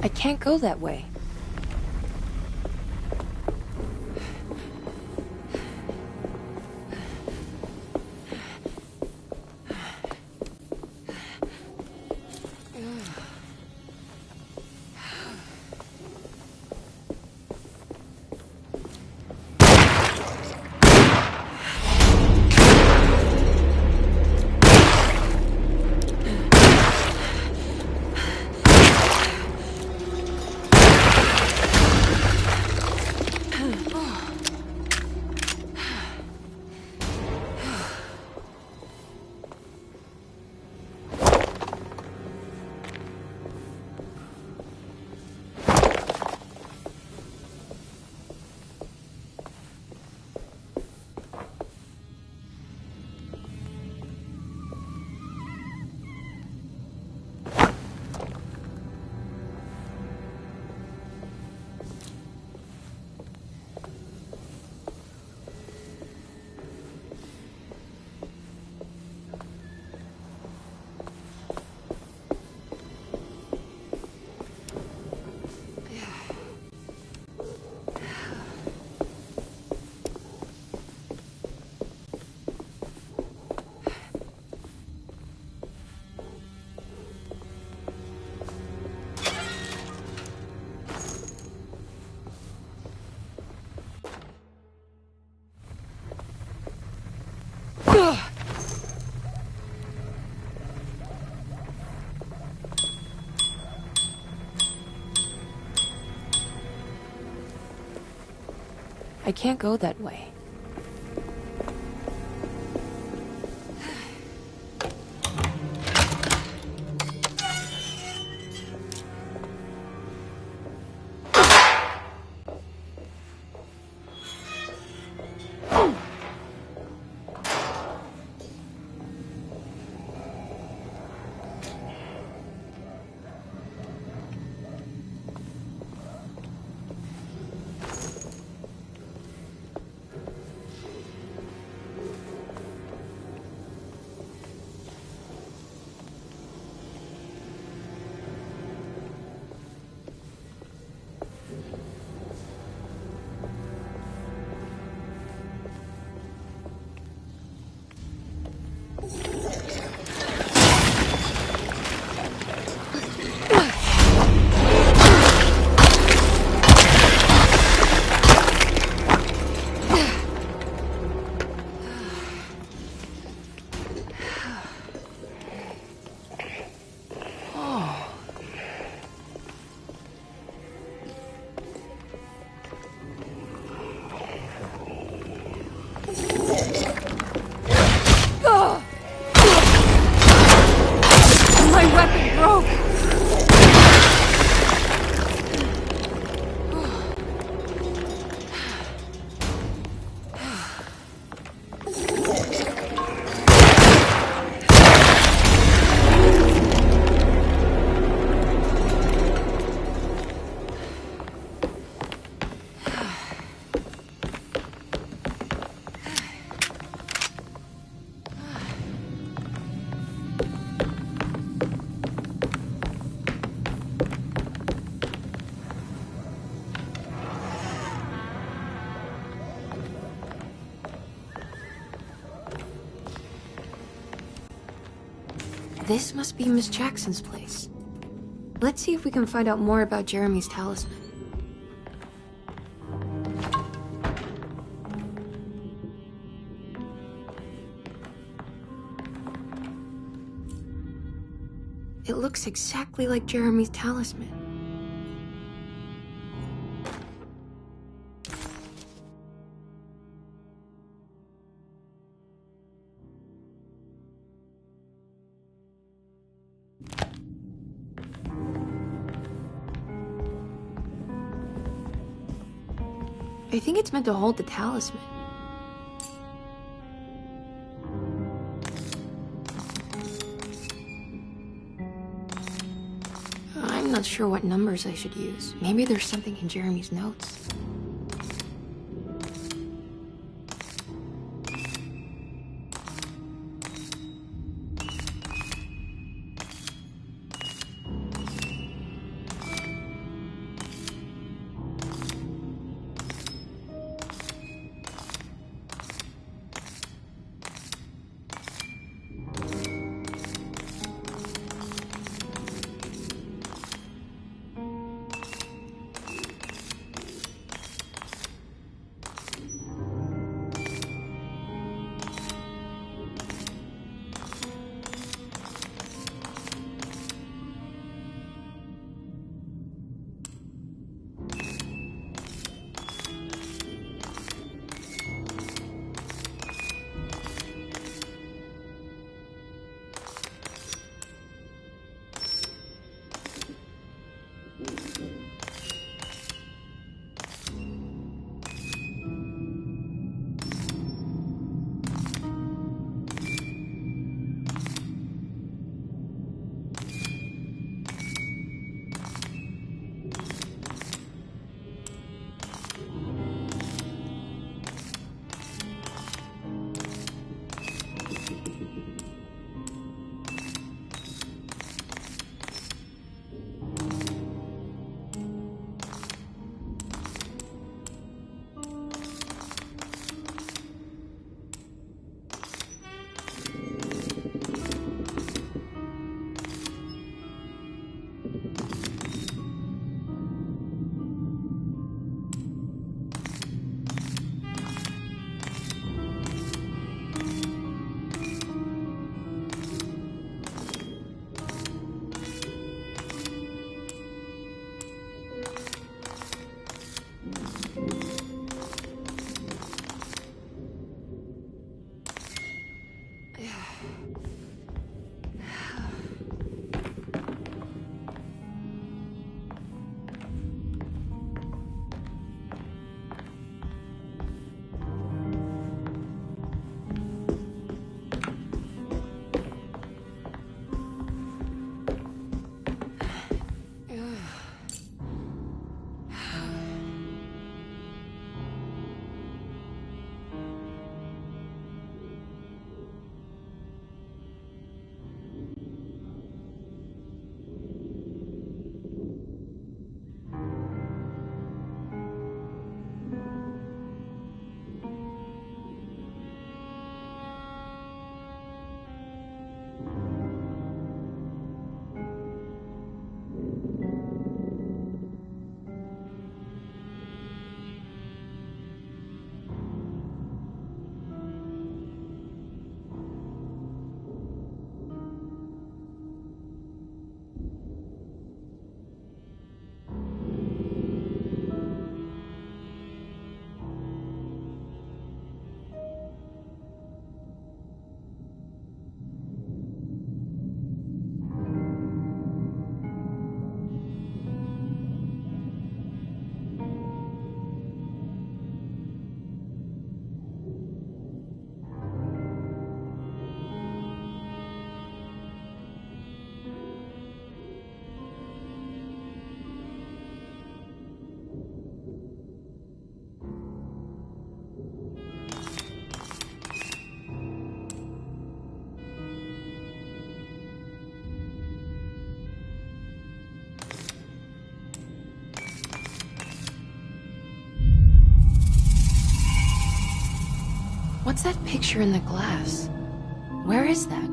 I can't go that way. I can't go that way. This must be Miss Jackson's place. Let's see if we can find out more about Jeremy's talisman. It looks exactly like Jeremy's talisman. I think it's meant to hold the talisman. I'm not sure what numbers I should use. Maybe there's something in Jeremy's notes. What's that picture in the glass? Where is that?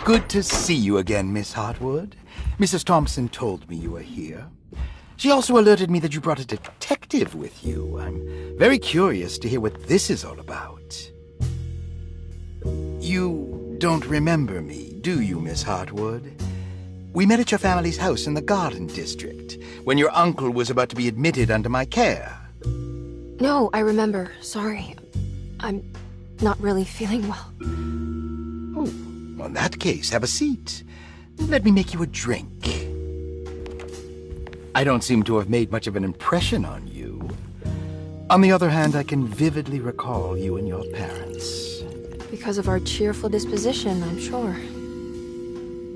Good to see you again, Miss Hartwood. Mrs. Thompson told me you were here. She also alerted me that you brought a detective with you. I'm very curious to hear what this is all about. You don't remember me, do you, Miss Hartwood? We met at your family's house in the Garden District, when your uncle was about to be admitted under my care. No, I remember. Sorry. I'm not really feeling well. Oh, well, in that case, have a seat. Let me make you a drink. I don't seem to have made much of an impression on you. On the other hand, I can vividly recall you and your parents. Because of our cheerful disposition, I'm sure.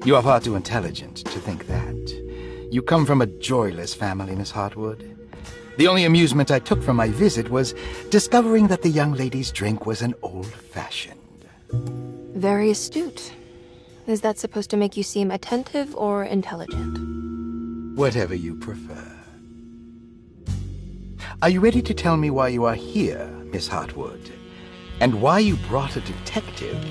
You are far too intelligent to think that. You come from a joyless family, Miss Hartwood. The only amusement I took from my visit was discovering that the young lady's drink was an old-fashioned. Very astute. Is that supposed to make you seem attentive or intelligent? Whatever you prefer. Are you ready to tell me why you are here, Miss Hartwood? And why you brought a detective?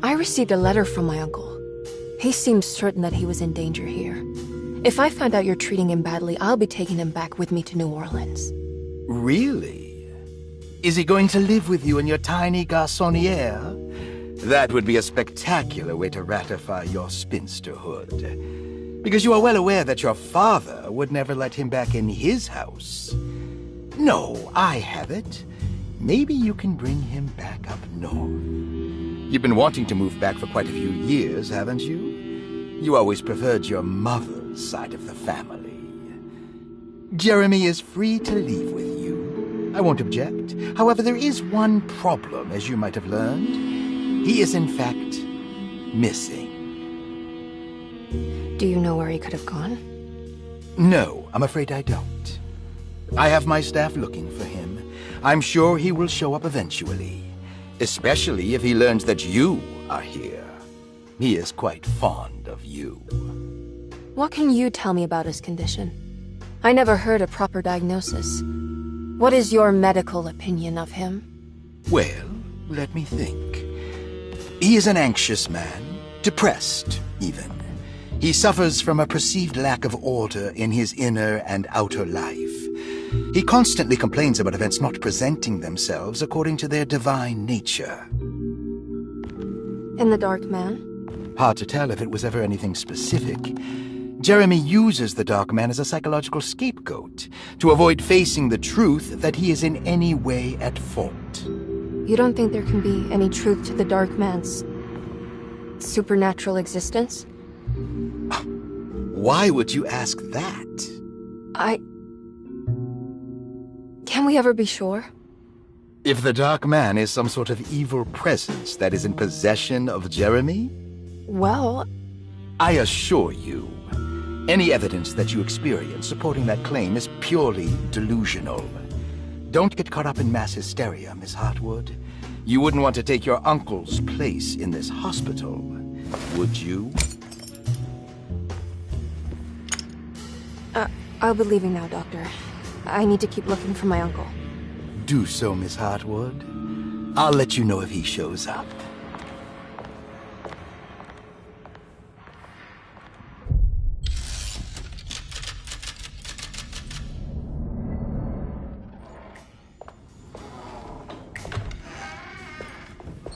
I received a letter from my uncle. He seemed certain that he was in danger here. If I find out you're treating him badly, I'll be taking him back with me to New Orleans. Really? Is he going to live with you in your tiny garçonniere? That would be a spectacular way to ratify your spinsterhood. Because you are well aware that your father would never let him back in his house. No, I have it. Maybe you can bring him back up north. You've been wanting to move back for quite a few years, haven't you? You always preferred your mother's side of the family. Jeremy is free to leave with you. I won't object. However, there is one problem, as you might have learned. He is, in fact, missing. Do you know where he could have gone? No, I'm afraid I don't. I have my staff looking for him. I'm sure he will show up eventually, especially if he learns that you are here. He is quite fond of you. What can you tell me about his condition? I never heard a proper diagnosis. What is your medical opinion of him? Well, let me think. He is an anxious man, depressed, even. He suffers from a perceived lack of order in his inner and outer life. He constantly complains about events not presenting themselves according to their divine nature. And the Dark Man? Hard to tell if it was ever anything specific. Jeremy uses the Dark Man as a psychological scapegoat to avoid facing the truth that he is in any way at fault. You don't think there can be any truth to the Dark Man's supernatural existence? Why would you ask that? Can we ever be sure? If the Dark Man is some sort of evil presence that is in possession of Jeremy? Well, I assure you, any evidence that you experience supporting that claim is purely delusional. Don't get caught up in mass hysteria, Miss Hartwood. You wouldn't want to take your uncle's place in this hospital, would you? I'll be leaving now, Doctor. I need to keep looking for my uncle. Do so, Miss Hartwood. I'll let you know if he shows up.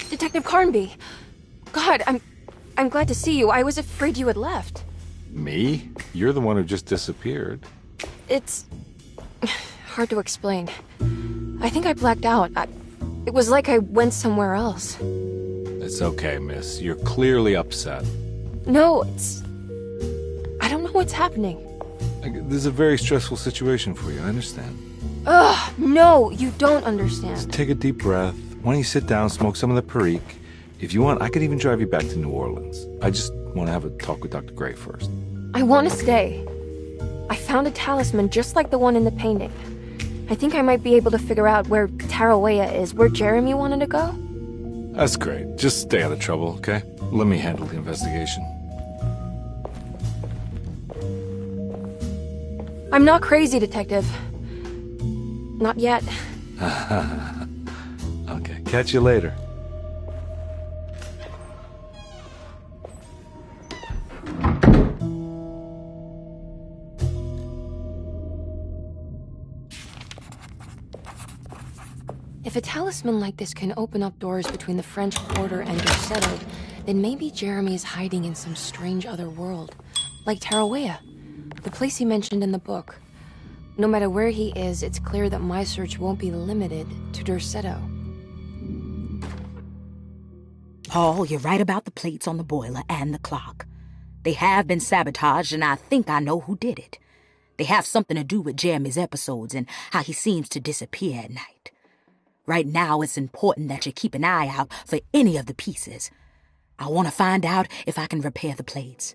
Detective Carnby! God, I'm glad to see you. I was afraid you had left. Me? You're the one who just disappeared. It's hard to explain. I think I blacked out. It was like I went somewhere else. It's okay, miss. You're clearly upset. No, I don't know what's happening. This is a very stressful situation for you, I understand. Ugh, no, you don't understand. Just take a deep breath. Why don't you sit down, smoke some of the Perique? If you want, I could even drive you back to New Orleans. I just want to have a talk with Dr. Gray first. I want to stay. I found a talisman just like the one in the painting. I think I might be able to figure out where Tarawea is, where Jeremy wanted to go. That's great. Just stay out of trouble, okay? Let me handle the investigation. I'm not crazy, Detective. Not yet. Okay, catch you later. If a talisman like this can open up doors between the French Quarter and Derceto, then maybe Jeremy is hiding in some strange other world. Like Tarawea, the place he mentioned in the book. No matter where he is, it's clear that my search won't be limited to Derceto. Paul, you're right about the plates on the boiler and the clock. They have been sabotaged, and I think I know who did it. They have something to do with Jeremy's episodes and how he seems to disappear at night. Right now, it's important that you keep an eye out for any of the pieces. I want to find out if I can repair the plates.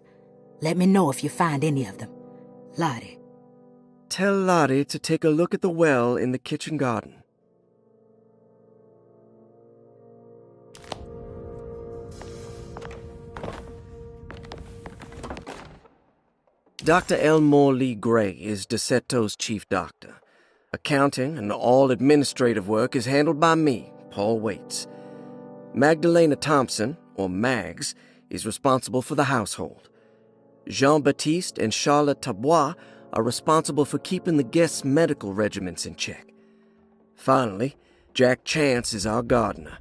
Let me know if you find any of them. Lottie. Tell Lottie to take a look at the well in the kitchen garden. Dr. Elmore Lee Gray is Deceto's chief doctor. Accounting and all administrative work is handled by me, Paul Waits. Magdalena Thompson, or Mags, is responsible for the household. Jean-Baptiste and Charlotte Tabois are responsible for keeping the guests' medical regimens in check. Finally, Jack Chance is our gardener,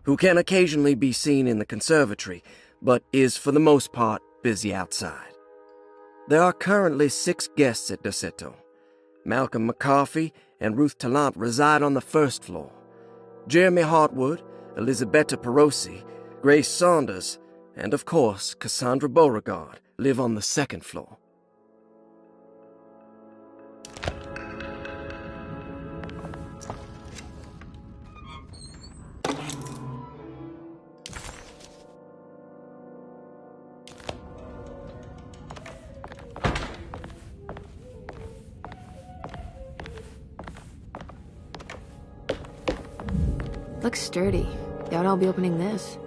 who can occasionally be seen in the conservatory, but is for the most part busy outside. There are currently 6 guests at Derceto. Malcolm McCarthy and Ruth Tallant reside on the first floor. Jeremy Hartwood, Elisabetta Perosi, Grace Saunders, and of course Cassandra Beauregard live on the second floor. Looks sturdy. Doubt I'll be opening this.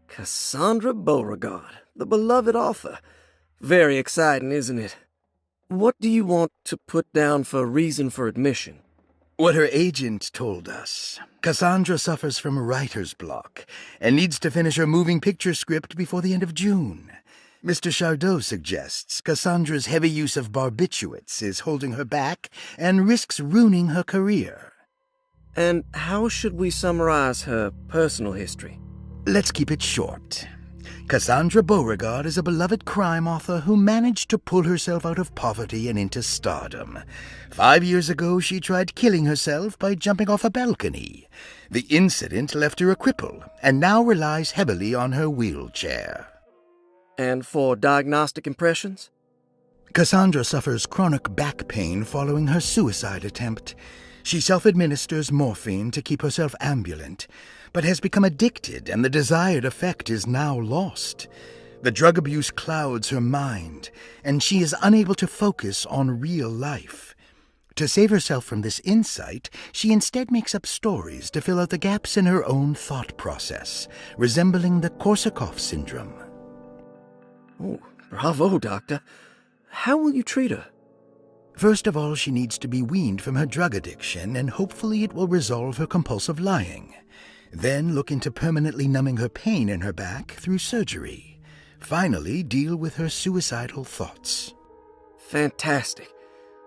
Cassandra Beauregard, the beloved author. Very exciting, isn't it? What do you want to put down for reason for admission? What her agent told us. Cassandra suffers from writer's block and needs to finish her moving picture script before the end of June. Mr. Chardot suggests Cassandra's heavy use of barbiturates is holding her back and risks ruining her career. And how should we summarize her personal history? Let's keep it short. Cassandra Beauregard is a beloved crime author who managed to pull herself out of poverty and into stardom. 5 years ago, she tried killing herself by jumping off a balcony. The incident left her a cripple, and now relies heavily on her wheelchair. And for diagnostic impressions? Cassandra suffers chronic back pain following her suicide attempt. She self-administers morphine to keep herself ambulant, but has become addicted, and the desired effect is now lost. The drug abuse clouds her mind, and she is unable to focus on real life. To save herself from this insight, she instead makes up stories to fill out the gaps in her own thought process, resembling the Korsakoff syndrome. Oh, bravo, Doctor. How will you treat her? First of all, she needs to be weaned from her drug addiction, and hopefully it will resolve her compulsive lying. Then look into permanently numbing her pain in her back through surgery. Finally, deal with her suicidal thoughts. Fantastic.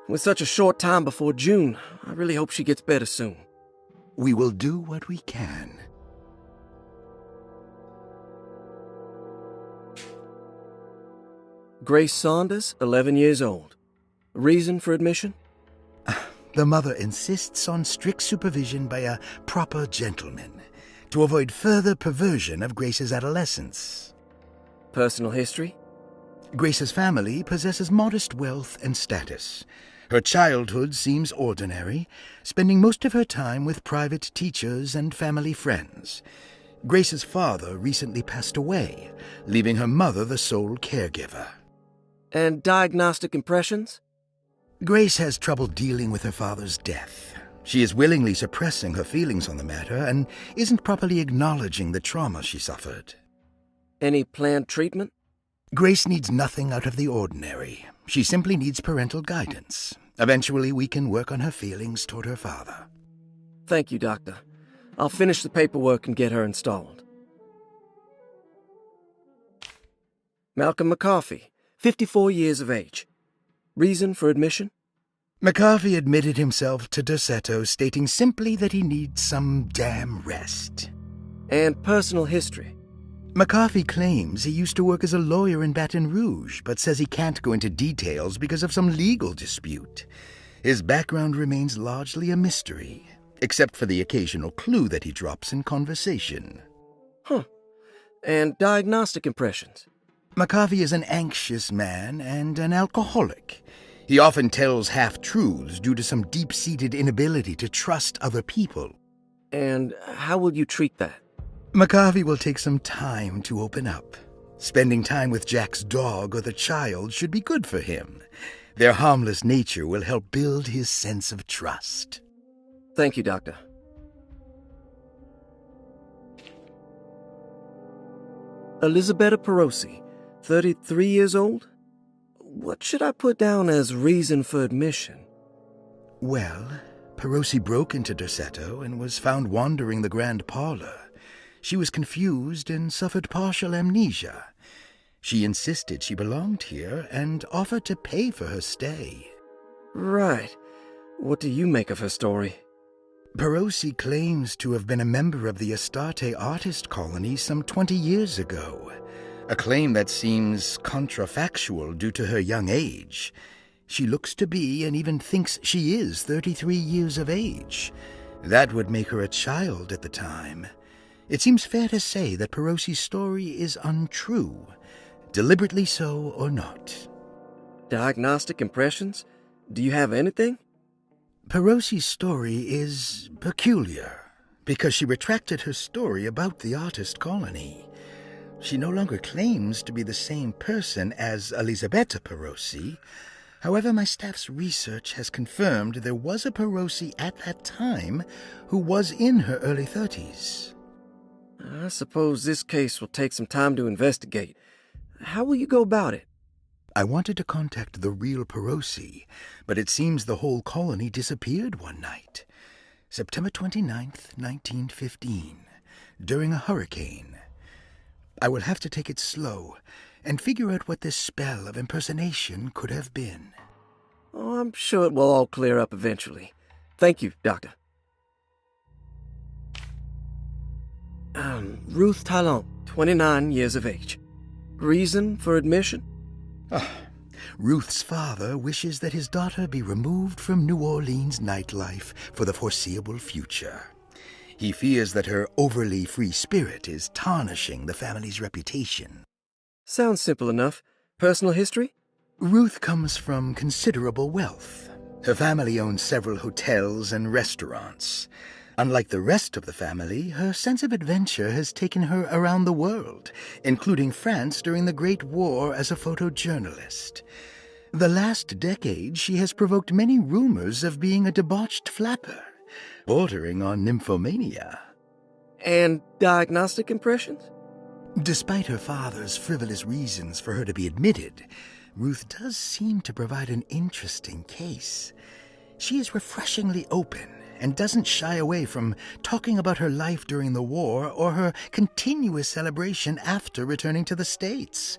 With such a short time before June, I really hope she gets better soon. We will do what we can. Grace Saunders, 11 years old. Reason for admission? The mother insists on strict supervision by a proper gentleman to avoid further perversion of Grace's adolescence. Personal history? Grace's family possesses modest wealth and status. Her childhood seems ordinary, spending most of her time with private teachers and family friends. Grace's father recently passed away, leaving her mother the sole caregiver. And diagnostic impressions? Grace has trouble dealing with her father's death. She is willingly suppressing her feelings on the matter and isn't properly acknowledging the trauma she suffered. Any planned treatment? Grace needs nothing out of the ordinary. She simply needs parental guidance. Eventually, we can work on her feelings toward her father. Thank you, Doctor. I'll finish the paperwork and get her installed. Malcolm McCarthy, 54 years of age. Reason for admission? McCarthy admitted himself to Derceto, stating simply that he needs some damn rest. And personal history? McCarthy claims he used to work as a lawyer in Baton Rouge, but says he can't go into details because of some legal dispute. His background remains largely a mystery, except for the occasional clue that he drops in conversation. Huh. And diagnostic impressions? McCarthy is an anxious man and an alcoholic. He often tells half-truths due to some deep-seated inability to trust other people. And how will you treat that? McCarthy will take some time to open up. Spending time with Jack's dog or the child should be good for him. Their harmless nature will help build his sense of trust. Thank you, Doctor. Elisabetta Perosi, 33 years old? What should I put down as reason for admission? Well, Perosi broke into Derceto and was found wandering the grand parlor. She was confused and suffered partial amnesia. She insisted she belonged here and offered to pay for her stay. Right. What do you make of her story? Perosi claims to have been a member of the Astarte artist colony some 20 years ago, a claim that seems contrafactual due to her young age. She looks to be and even thinks she is 33 years of age. That would make her a child at the time. It seems fair to say that Perosi's story is untrue, deliberately so or not. Diagnostic impressions? Do you have anything? Perosi's story is peculiar because she retracted her story about the artist colony. She no longer claims to be the same person as Elisabetta Perosi. However, my staff's research has confirmed there was a Perosi at that time who was in her early 30s. I suppose this case will take some time to investigate. How will you go about it? I wanted to contact the real Perosi, but it seems the whole colony disappeared one night. September 29th, 1915, during a hurricane. I will have to take it slow and figure out what this spell of impersonation could have been. Oh, I'm sure it will all clear up eventually. Thank you, Doctor. Ruth Talon, 29 years of age. Reason for admission? Ruth's father wishes that his daughter be removed from New Orleans nightlife for the foreseeable future. He fears that her overly free spirit is tarnishing the family's reputation. Sounds simple enough. Personal history? Ruth comes from considerable wealth. Her family owns several hotels and restaurants. Unlike the rest of the family, her sense of adventure has taken her around the world, including France during the Great War as a photojournalist. The last decade, she has provoked many rumors of being a debauched flapper, bordering on nymphomania. And diagnostic impressions? Despite her father's frivolous reasons for her to be admitted, Ruth does seem to provide an interesting case. She is refreshingly open and doesn't shy away from talking about her life during the war or her continuous celebration after returning to the States.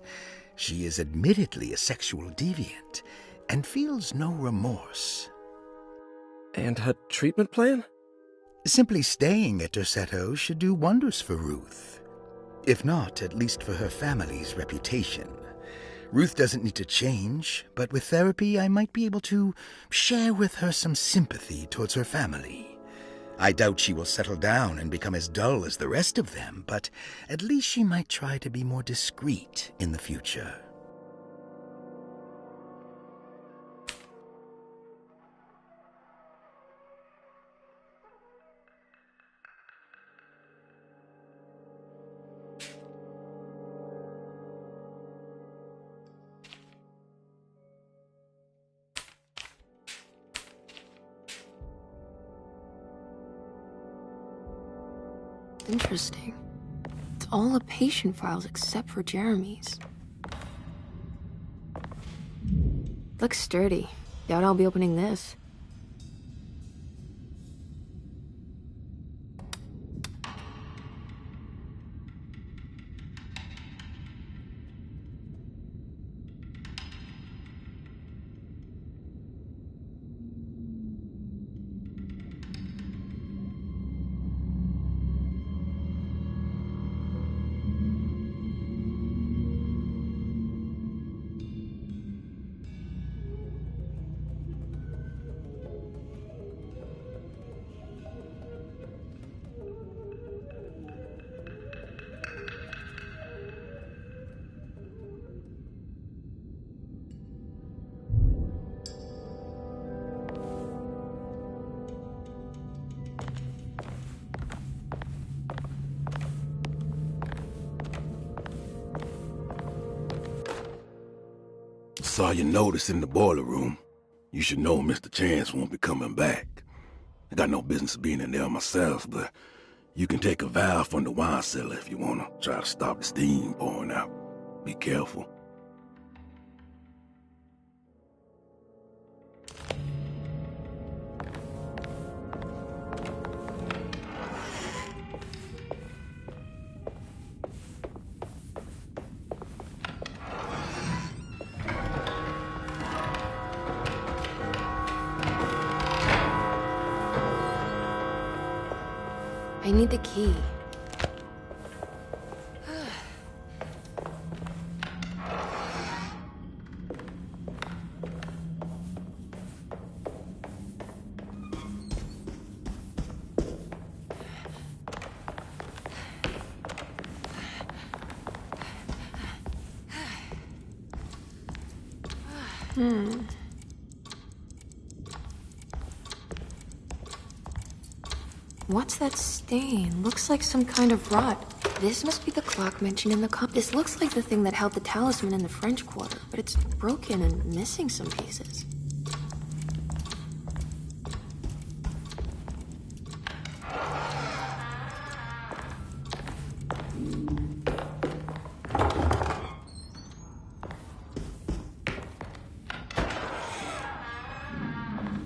She is admittedly a sexual deviant and feels no remorse. And her treatment plan? Simply staying at Derceto should do wonders for Ruth. If not, at least for her family's reputation. Ruth doesn't need to change, but with therapy I might be able to share with her some sympathy towards her family. I doubt she will settle down and become as dull as the rest of them, but at least she might try to be more discreet in the future. Interesting. It's all the patient files except for Jeremy's. Looks sturdy. Doubt I'll be opening this. Saw your notice in the boiler room. You should know Mr. Chance won't be coming back. I got no business being in there myself, but you can take a valve from the wine cellar if you wanna try to stop the steam pouring out. Be careful. I need the key. What's that stain? Looks like some kind of rot. This must be the clock mentioned in the cup. This looks like the thing that held the talisman in the French Quarter, but it's broken and missing some pieces.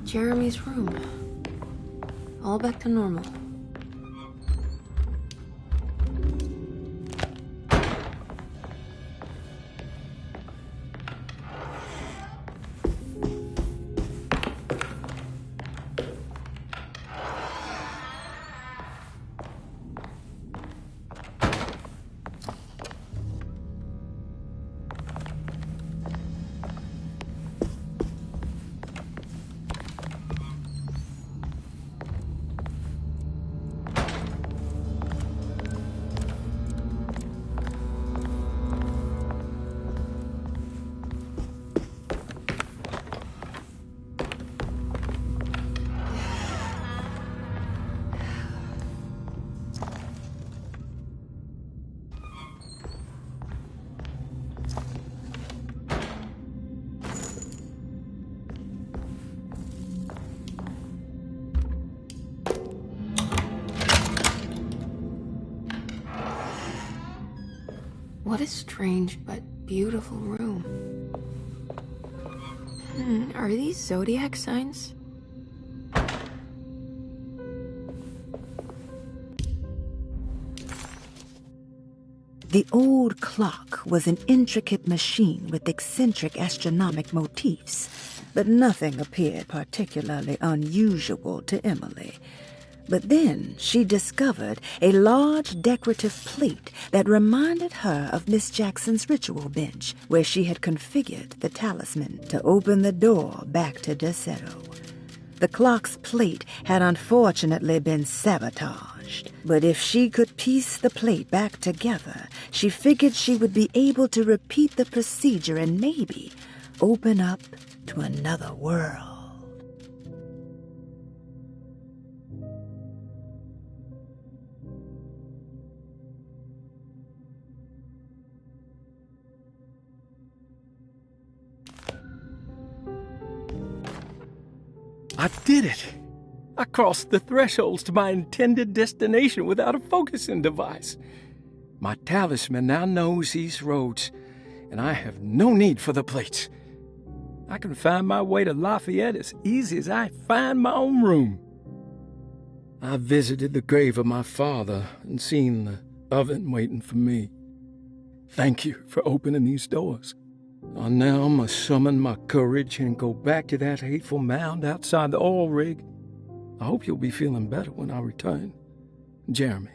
Jeremy's room. All back to normal. What a strange but beautiful room. Are these zodiac signs? The old clock was an intricate machine with eccentric astronomic motifs, but nothing appeared particularly unusual to Emily. But then she discovered a large decorative plate that reminded her of Miss Jackson's ritual bench, where she had configured the talisman to open the door back to Deseto. The clock's plate had unfortunately been sabotaged, but if she could piece the plate back together, she figured she would be able to repeat the procedure and maybe open up to another world. I did it! I crossed the thresholds to my intended destination without a focusing device. My talisman now knows these roads, and I have no need for the plates. I can find my way to Lafayette as easy as I find my own room. I visited the grave of my father and seen the oven waiting for me. Thank you for opening these doors. I now must summon my courage and go back to that hateful mound outside the oil rig. I hope you'll be feeling better when I return. Jeremy.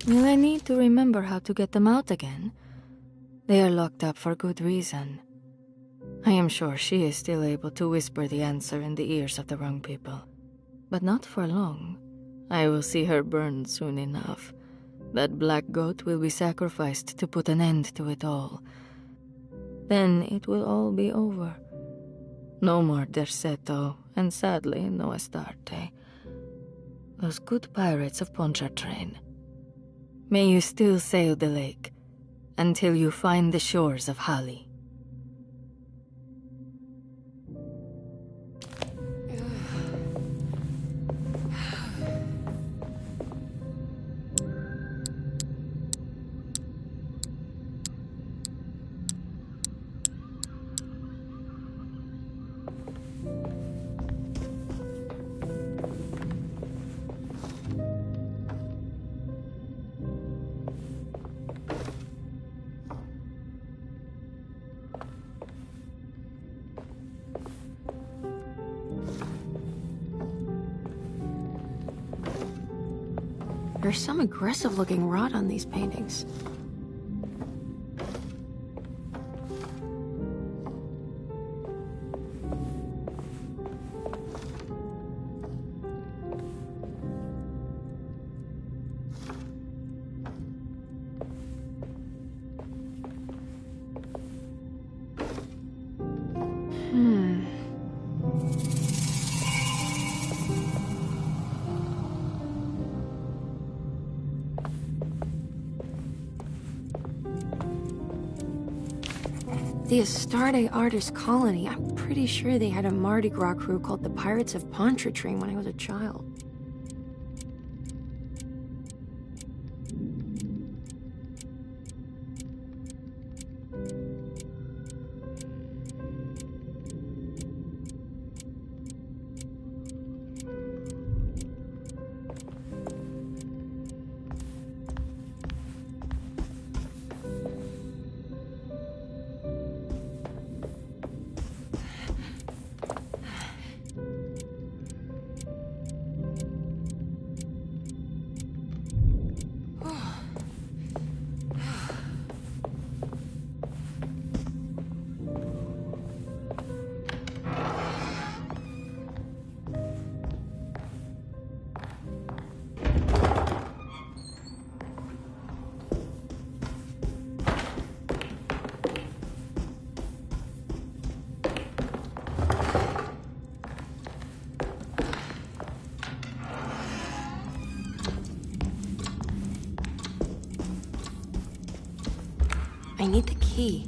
Will I need to remember how to get them out again? They are locked up for good reason. I am sure she is still able to whisper the answer in the ears of the wrong people. But not for long. I will see her burned soon enough. That black goat will be sacrificed to put an end to it all. Then it will all be over. No more Derceto, and sadly, no Astarte. Those good pirates of Pontchartrain. May you still sail the lake, until you find the shores of Hali. There's some aggressive-looking rot on these paintings. The Astarte Artist Colony. I'm pretty sure they had a Mardi Gras crew called the Pirates of Pontchartrain when I was a child. I need the key.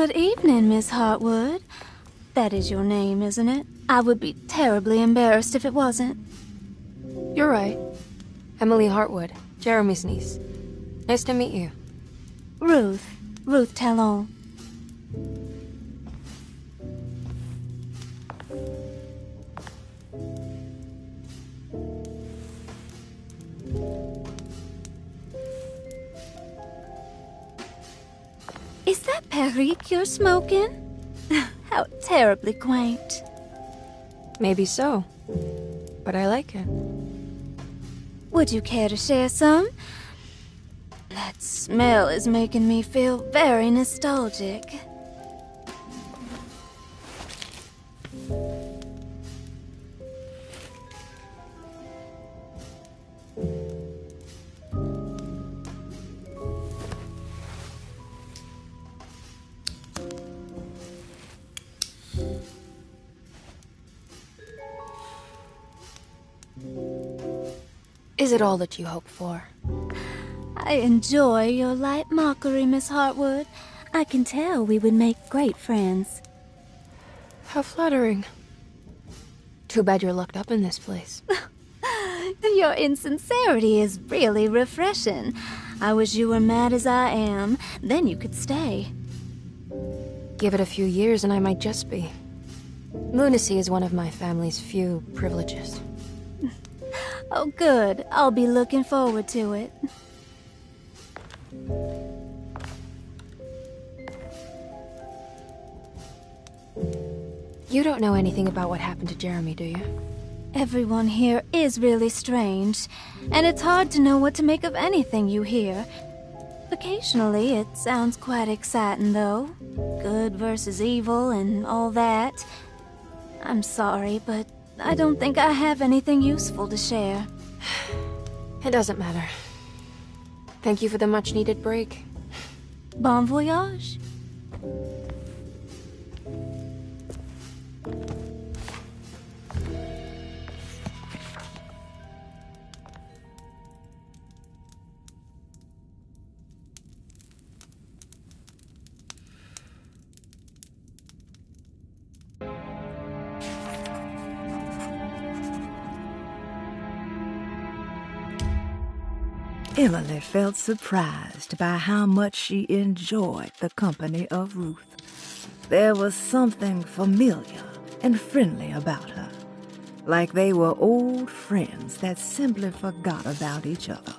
Good evening, Miss Hartwood. That is your name, isn't it? I would be terribly embarrassed if it wasn't. You're right. Emily Hartwood, Jeremy's niece. Nice to meet you. Ruth Talon. Is that Perique you're smoking? How terribly quaint. Maybe so, but I like it. Would you care to share some? That smell is making me feel very nostalgic. Is it all that you hope for? I enjoy your light mockery, Miss Hartwood. I can tell we would make great friends. How flattering. Too bad you're locked up in this place. Your insincerity is really refreshing. I wish you were mad as I am. Then you could stay. Give it a few years and I might just be. Lunacy is one of my family's few privileges. Oh, good. I'll be looking forward to it. You don't know anything about what happened to Jeremy, do you? Everyone here is really strange, and it's hard to know what to make of anything you hear. Occasionally, it sounds quite exciting, though. Good versus evil and all that. I'm sorry, but I don't think I have anything useful to share. It doesn't matter. Thank you for the much-needed break. Bon voyage. Emily felt surprised by how much she enjoyed the company of Ruth. There was something familiar and friendly about her, like they were old friends that simply forgot about each other.